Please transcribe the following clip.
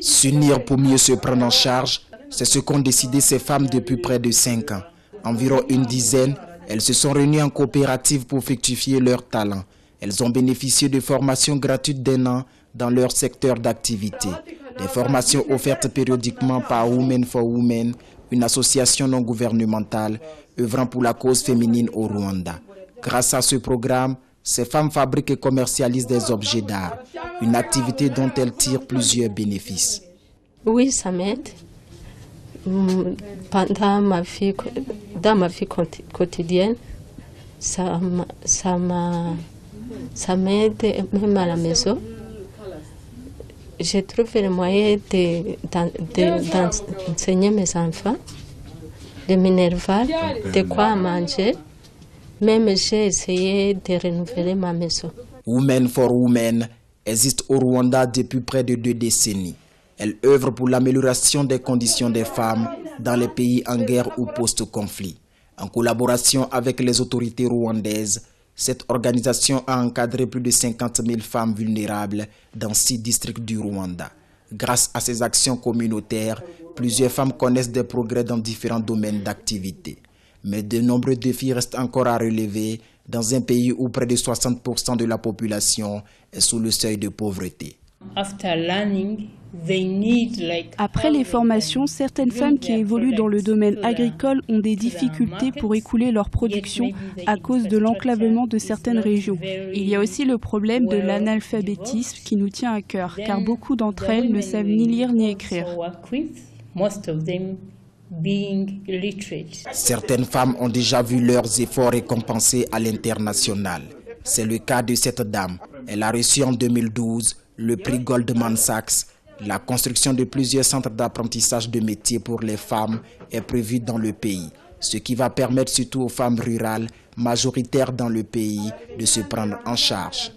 S'unir pour mieux se prendre en charge, c'est ce qu'ont décidé ces femmes depuis près de 5 ans. Environ une dizaine, elles se sont réunies en coopérative pour fructifier leurs talents. Elles ont bénéficié de formations gratuites d'1 an dans leur secteur d'activité. Des formations offertes périodiquement par Women for Women, une association non gouvernementale œuvrant pour la cause féminine au Rwanda. Grâce à ce programme, ces femmes fabriquent et commercialisent des objets d'art, une activité dont elles tirent plusieurs bénéfices. Oui, ça m'aide. Dans ma vie quotidienne, ça m'aide même à la maison. J'ai trouvé le moyen d'enseigner mes enfants, de m'énerver, de quoi manger. Même j'ai essayé de renouveler ma maison. Women for Women existe au Rwanda depuis près de 2 décennies. Elle œuvre pour l'amélioration des conditions des femmes dans les pays en guerre ou post-conflit. En collaboration avec les autorités rwandaises, cette organisation a encadré plus de 50 000 femmes vulnérables dans 6 districts du Rwanda. Grâce à ces actions communautaires, plusieurs femmes connaissent des progrès dans différents domaines d'activité. Mais de nombreux défis restent encore à relever dans un pays où près de 60% de la population est sous le seuil de pauvreté. Après les formations, certaines femmes qui évoluent dans le domaine agricole ont des difficultés pour écouler leur production à cause de l'enclavement de certaines régions. Il y a aussi le problème de l'analphabétisme qui nous tient à cœur, car beaucoup d'entre elles ne savent ni lire ni écrire. Certaines femmes ont déjà vu leurs efforts récompensés à l'international. C'est le cas de cette dame. Elle a reçu en 2012 le prix Goldman Sachs. La construction de plusieurs centres d'apprentissage de métiers pour les femmes est prévue dans le pays, ce qui va permettre surtout aux femmes rurales majoritaires dans le pays de se prendre en charge.